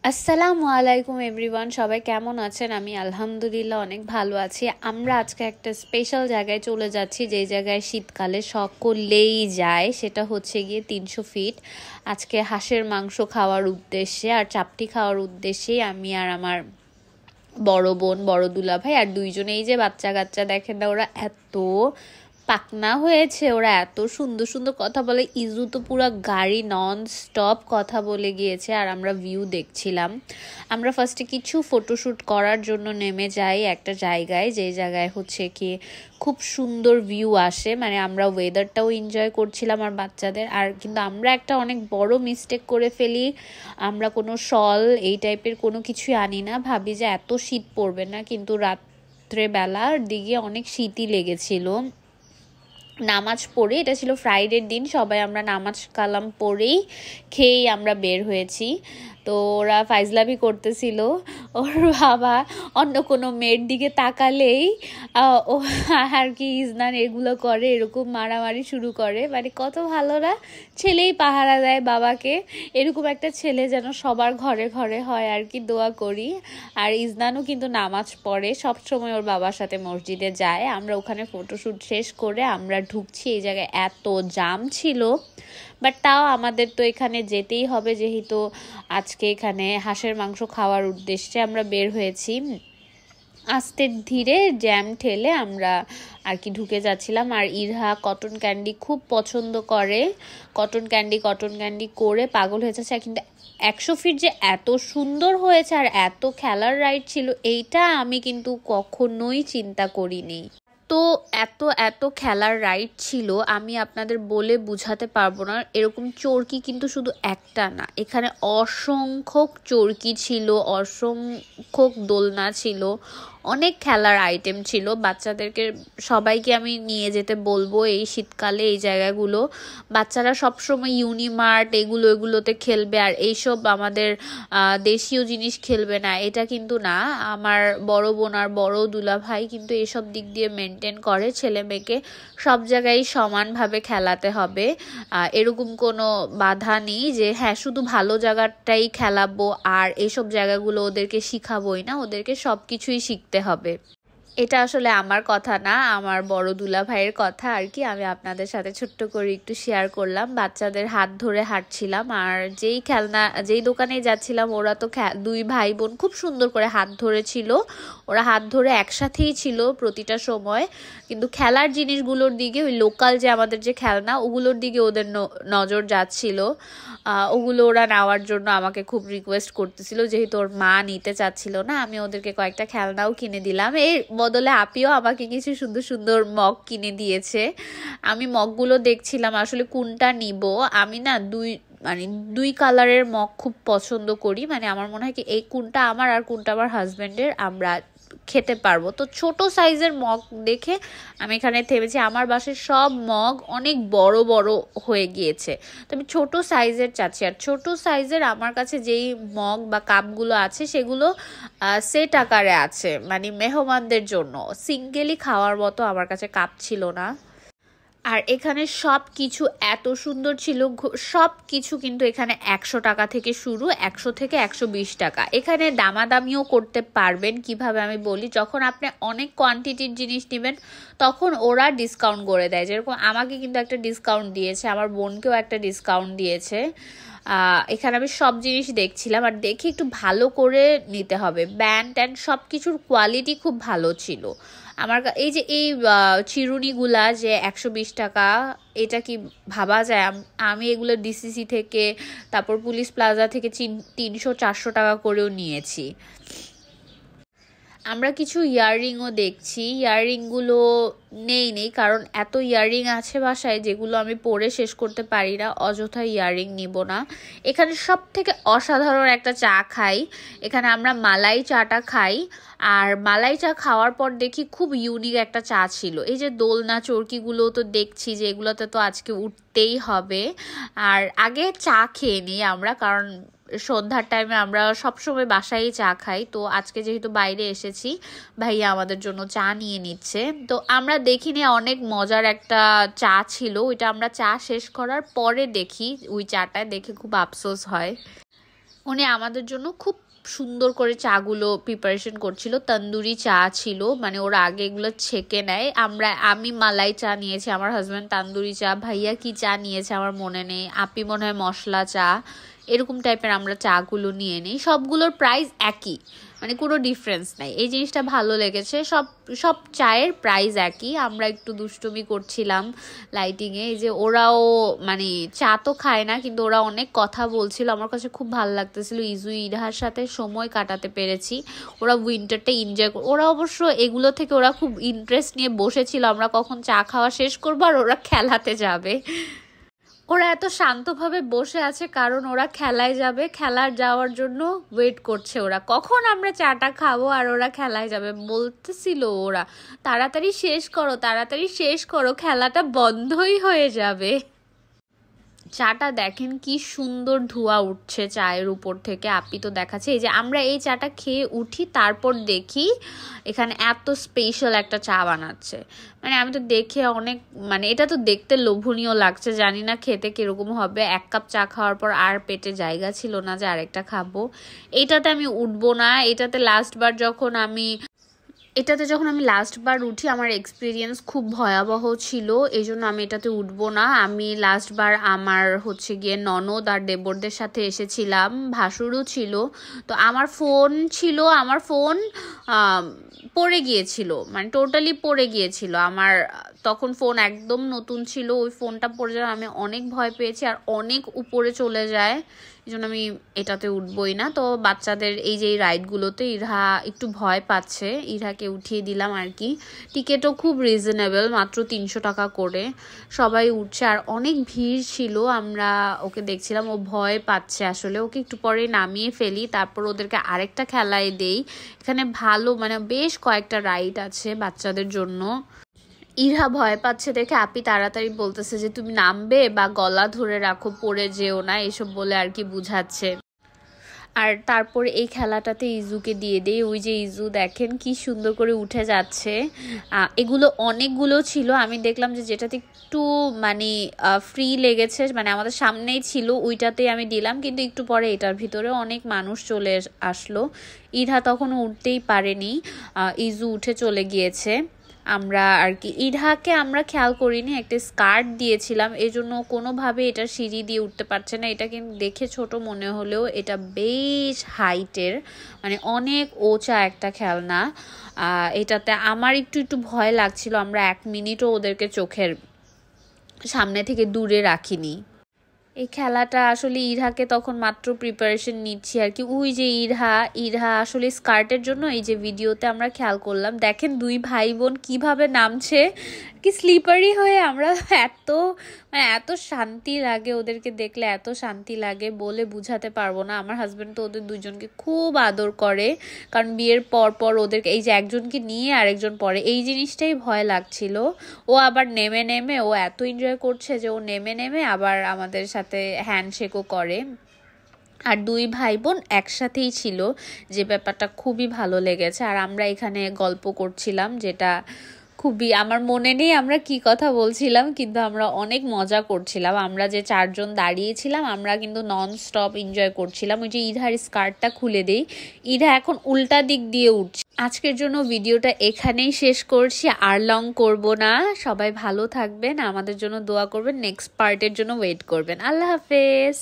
আসসালামু আলাইকুম এভরিওয়ান, সবাই কেমন আছেন? আমি আলহামদুলিল্লাহ অনেক ভালো আছি। আমরা আজকে একটা স্পেশাল জায়গায় চলে যাচ্ছি, যেই জায়গায় শীতকালে সকলেই যায়। সেটা হচ্ছে গিয়ে 300 ফিট। আজকে হাঁসের মাংস খাওয়ার উদ্দেশ্যে আর চাপটি খাওয়ার উদ্দেশ্যেই আমি আর আমার বড় বোন, বড় দুলাভাই আর দুইজনে, এই যে বাচ্চা কাচ্চা দেখেন না, ওরা এত পাকনা হয়েছে, ওরা এত সুন্দর সুন্দর কথা বলে। ইজু তো পুরো গাড়ি নন স্টপ কথা বলে গিয়েছে আর আমরা ভিউ দেখছিলাম। আমরা ফার্স্টে কিছু ফটোশ্যুট করার জন্য নেমে যাই একটা জায়গায়, যেই জায়গায় হচ্ছে কি খুব সুন্দর ভিউ আসে, মানে আমরা ওয়েদারটাও এনজয় করছিলাম আর বাচ্চাদের। আর কিন্তু আমরা একটা অনেক বড় মিস্টেক করে ফেলি, আমরা কোনো শল এই টাইপের কোনো কিছুই আনি না। ভাবি যে এত শীত পড়বে না, কিন্তু রাত্রেবেলার দিকে অনেক শীতই লেগেছিল। নামাজ পড়ে, এটা ছিল ফ্রাইডের দিন, সবাই আমরা নামাজ কালাম পড়েই খেয়েই আমরা বের হয়েছি। তো ওরা ফাইজলামি করতেছিল, ওর বাবা অন্য কোনো মেয়ের দিকে তাকালেই ও আর কি ইজনান এগুলো করে, এরকম মারামারি শুরু করে। মানে কত ভালো না, ছেলেই পাহারা দেয় বাবাকে, এরকম একটা ছেলে যেন সবার ঘরে ঘরে হয় আর কি, দোয়া করি। আর ইজনানও কিন্তু নামাজ পড়ে, সবসময় ওর বাবার সাথে মসজিদে যায়। আমরা ওখানে ফটোশ্যুট শেষ করে আমরা ঢুকছি। এই জায়গায় এত জাম ছিল, বাট তাও আমাদের তো এখানে যেতেই হবে, যেহেতু আজকে এখানে হাঁসের মাংস খাওয়ার উদ্দেশ্যে আমরা বের হয়েছি। আস্তে ধীরে জ্যাম ঠেলে আমরা আর কি ঢুকে যাচ্ছিলাম। আর ইরহা কটন ক্যান্ডি খুব পছন্দ করে, কটন ক্যান্ডি করে পাগল হয়ে যাচ্ছে। কিন্তু 100 ফিট যে এত সুন্দর হয়েছে আর এত খেলার রাইড ছিল, এইটা আমি কিন্তু কখনোই চিন্তা করিনি। তো এত এত খেলার রাইড ছিল, আমি আপনাদের বলে বুঝাতে পারবো না। এরকম চরকি কিন্তু শুধু একটা না, এখানে অসংখ্য চরকি ছিল, অসংখ্য দোলনা ছিল, অনেক খেলার আইটেম ছিল। বাচ্চাদেরকে সবাইকে আমি নিয়ে যেতে বলবো এই শীতকালে এই জায়গাগুলো। বাচ্চারা সবসময় ইউনিমার্ট এগুলোতে খেলবে, আর এইসব আমাদের দেশীয় জিনিস খেলবে না, এটা কিন্তু না। আমার বড় বোন আর বড় দুলাভাই কিন্তু এসব দিক দিয়ে মেনটেন করে, ছেলে মেয়েকে সব জায়গায় সমানভাবে খেলাতে হবে। এরকম কোনো বাধা নেই যে হ্যাঁ শুধু ভালো জায়গাটাই খেলাবো আর এইসব জায়গাগুলো ওদেরকে শিখাবোই না, ওদেরকে সব কিছুই শিখতে হবে। এটা আসলে আমার কথা না, আমার বড় দুলা ভাইয়ের কথা আর কি। আমি আপনাদের সাথে ছোট্ট করে একটু শেয়ার করলাম। বাচ্চাদের হাত ধরে হাঁটছিলাম, আর যেই দোকানে যাচ্ছিলাম ওরা তো দুই ভাই বোন খুব সুন্দর করে হাত ধরেছিল, ওরা হাত ধরে একসাথেই ছিল প্রতিটা সময়। কিন্তু খেলার জিনিসগুলোর দিকে, ওই লোকাল যে আমাদের যে খেলনা, ওগুলোর দিকে ওদের নজর যাচ্ছিল। ওগুলো ওরা নেওয়ার জন্য আমাকে খুব রিকোয়েস্ট করতেছিল, যেহেতু ওর মা নিতে চাচ্ছিল না। আমি ওদেরকে কয়েকটা খেলনাও কিনে দিলাম, এর বদলে আপিও আমাকে কিছু সুন্দর সুন্দর মগ কিনে দিয়েছে। আমি মগগুলো দেখছিলাম আসলে কোনটা নিব। আমি না দুই কালারের মগ খুব পছন্দ করি, মানে আমার মনে হয় কি এই কোনটা আমার আর কোনটা আমার হাজব্যান্ডের, আমরা খেতে পারবো। তো ছোট সাইজের মগ দেখে আমি এখানে থেমেছি। আমার বাসায় সব মগ অনেক বড় বড় হয়ে গিয়েছে, তো আমি ছোট সাইজের চাচ্ছি। আর ছোট সাইজের আমার কাছে যেই মগ বা কাপগুলো আছে সেগুলো সেট আকারে আছে, মানে মেহমানদের জন্য। সিঙ্গেলি খাওয়ার মতো আমার কাছে কাপ ছিল না। আর এখানে সব কিছু এত সুন্দর ছিল, সব কিছু কিন্তু এখানে 100 টাকা থেকে শুরু, 100 থেকে 120 টাকা। এখানে দামাদামিও করতে পারবেন। কিভাবে আমি বলি, যখন আপনি অনেক কোয়ান্টিটির জিনিস নেবেন তখন ওরা ডিসকাউন্ট করে দেয়। যেরকম আমাকে কিন্তু একটা ডিসকাউন্ট দিয়েছে, আমার বোনকেও একটা ডিসকাউন্ট দিয়েছে। এখানে আমি সব জিনিস দেখছিলাম, আর দেখে একটু ভালো করে নিতে হবে। ব্যান্ড ট্যান্ড সব কিছুর কোয়ালিটি খুব ভালো ছিল। এই যে এই চিরুনিগুলা যে 120 টাকা, এটা কি ভাবা যায়? আমি এগুলো ডিসিসি থেকে, তারপর পুলিশ প্লাজা থেকে 300-400 টাকা করেও নিয়েছি। আমরা কিছু ইয়াররিংও দেখছি, ইয়াররিংগুলো নেই কারণ এত ইয়াররিং আছে বাসায় যেগুলো আমি পরে শেষ করতে পারি না, অযথা ইয়াররিং নিব না। এখানে সব থেকে অসাধারণ একটা চা খাই, এখানে আমরা মালাই চাটা খাই। আর মালাই চা খাওয়ার পর দেখি খুব ইউনিক একটা চা ছিল। এই যে দোলনা চরকিগুলো তো দেখছি যে এগুলোতে তো আজকে উঠতেই হবে। আর আগে চা খেয়ে নিই আমরা, কারণ সন্ধ্যার টাইমে আমরা সবসময় বাসায় চা খাই। তো আজকে যেহেতু বাইরে এসেছি, ভাইয়া আমাদের জন্য চা নিয়ে নিচ্ছে। তো আমরা দেখিনি, অনেক মজার একটা চা ছিল, ওইটা আমরা চা শেষ করার পরে দেখি, ওই চাটা দেখে খুব আফসোস হয়। উনি আমাদের জন্য খুব সুন্দর করে চাগুলো প্রিপারেশন করছিল। তন্দুরি চা ছিল, মানে ওরা আগে এগুলো ছেঁকে নেয়। আমি মালাই চা নিয়েছি, আমার হাজব্যান্ড তান্দুরি চা, ভাইয়া কি চা নিয়েছে আমার মনে নেই, আপি মনে হয় মশলা চা, এরকম টাইপের আমরা চাগুলো নিয়ে নিই। সবগুলোর প্রাইস একই, মানে কোনো ডিফারেন্স নাই। এই জিনিসটা ভালো লেগেছে, সব সব চায়ের প্রাইস একই। আমরা একটু দুষ্টুমি করছিলাম লাইটিংয়ে। এই যে ওরাও মানে চা তো খায় না, কিন্তু ওরা অনেক কথা বলছিল, আমার কাছে খুব ভালো লাগতেছিল। ইজু ইরাহার সাথে সময় কাটাতে পেরেছি। ওরা উইন্টারটা এনজয়, ওরা অবশ্য এগুলো থেকে ওরা খুব ইন্টারেস্ট নিয়ে বসেছিল আমরা কখন চা খাওয়া শেষ করবো আর ওরা খেলাতে যাবে। ওরা এত শান্তভাবে বসে আছে কারণ ওরা খেলায় যাবে, খেলার যাওয়ার জন্য ওয়েট করছে ওরা কখন আমরা চাটা খাবো আর ওরা খেলায় যাবে। বলতেছিল ওরা তাড়াতাড়ি শেষ করো, তাড়াতাড়ি শেষ করো, খেলাটা বন্ধই হয়ে যাবে। চাটা দেখেন কি সুন্দর ধোঁয়া উঠছে চায়ের উপর থেকে, আপনি তো দেখাচ্ছে। এই যে আমরা এই চাটা খেয়ে উঠি, তারপর দেখি এখানে এত স্পেশাল একটা চা বানাচ্ছে। মানে আমি তো দেখে অনেক, মানে এটা তো দেখতে লোভনীয় লাগছে, জানি না খেতে কিরকম হবে। এক কাপ চা খাওয়ার পর আর পেটে জায়গা ছিল না যে আরেকটা খাবো। এটাতে আমি উঠবো না। এটাতে যখন আমি লাস্টবার উঠি আমার এক্সপিরিয়েন্স খুব ভয়াবহ ছিল, এই জন্য আমি এটাতে উঠবো না। আমি লাস্টবার আমার হচ্ছে গিয়ে ননদ আর দেবরদের সাথে এসেছিলাম, ভাসুরও ছিল। তো আমার ফোন পড়ে গিয়েছিল, মানে টোটালি পড়ে গিয়েছিল আমার। তখন ফোন একদম নতুন ছিল, ওই ফোনটা পড়ে যাওয়া আমি অনেক ভয় পেয়েছি, আর অনেক উপরে চলে যায়, এই জন্য আমি এটাতে উঠবই না। তো বাচ্চাদের এই যে রাইডগুলোতে ইরহা একটু ভয় পাচ্ছে, ইরহাকে উঠিয়ে দিলাম আর কি। টিকিটও খুব রিজনেবল, মাত্র 300 টাকা করে। সবাই উঠছে আর অনেক ভিড় ছিল, আমরা ওকে দেখছিলাম, ও ভয় পাচ্ছে আসলে। ওকে একটু পরে নামিয়ে ফেলি, তারপর ওদেরকে আরেকটা খেলায় দেই। এখানে ভালো মানে বেশ কয়েকটা রাইড আছে বাচ্চাদের জন্য। ইরহা ভয় পাচ্ছে দেখে আপি তাড়াতাড়ি বলতেছে যে তুমি নামবে বা গলা ধরে রাখো, পড়ে যেও না, এসব বলে আর কি বুঝাচ্ছে। আর তারপর এই খেলাটাতে ইজুকে দিয়ে দেই। ওই যে ইজু দেখেন কি সুন্দর করে উঠে যাচ্ছে। এগুলো অনেকগুলো ছিল, আমি দেখলাম যে যেটাতে একটু মানে ফ্রি লেগেছে, মানে আমাদের সামনেই ছিল, ওইটাতেই আমি দিলাম। কিন্তু একটু পরে এটার ভিতরে অনেক মানুষ চলে আসলো। ইরহা তখনও উঠতেই পারেনি, ইজু উঠে চলে গিয়েছে। আমরা আর কি ইরহাকে আমরা খেয়াল করিনি, একটা স্কার্ট দিয়েছিলাম, এই জন্য কোনোভাবে এটা সিঁড়ি দিয়ে উঠতে পারছে না। এটা কিন্তু দেখে ছোট মনে হলেও এটা বেশ হাইটের, মানে অনেক উঁচা একটা খেলনা। এটাতে আমার একটু একটু ভয় লাগছিল, আমরা 1 মিনিটও ওদেরকে চোখের সামনে থেকে দূরে রাখিনি। এই খেলাটা আসলে ইরহাকে তখন মাত্র প্রিপারেশন নিচ্ছি আর কি। ওই যে ইরহা আসলে স্কার্টের জন্য এই যে ভিডিওতে আমরা খেয়াল করলাম, দেখেন 2 ভাই বোন কিভাবে নামছে, কি স্লিপারি হয়ে। আমরা এত শান্তি লাগে ওদেরকে দেখলে, এত শান্তি লাগে বলে বুঝাতে পারবো না। আমার হাজব্যান্ড তো ওদের দুজনকে খুব আদর করে, কারণ বিয়ের পর ওদেরকে এই যে একজনকে নিয়ে আরেকজন পরে, এই জিনিসটাই ভয় লাগছিল। ও আবার নেমে ও এত এনজয় করছে যে ও নেমে আবার আমাদের সাথে হ্যান্ডশেকও করে। আর 2 ভাই বোন একসাথেই ছিল, যে ব্যাপারটা খুবই ভালো লেগেছে। আর আমরা এখানে গল্প করছিলাম, যেটা খুবই, আমার মনে নেই আমরা কি কথা বলছিলাম, কিন্তু আমরা অনেক মজা করছিলাম। আমরা যে 4 জন দাঁড়িয়েছিলাম আমরা কিন্তু নন স্টপ এনজয় করছিলাম। ওই যে ইরহার স্কার্টটা খুলে দেই, ইরহা এখন উল্টা দিক দিয়ে উঠছে। আজকের জন্য ভিডিওটা এখানেই শেষ করছি, আর লং করব না। সবাই ভালো থাকবেন, আমাদের জন্য দোয়া করবেন, নেক্সট পার্টের জন্য ওয়েট করবেন। আল্লাহ হাফেজ।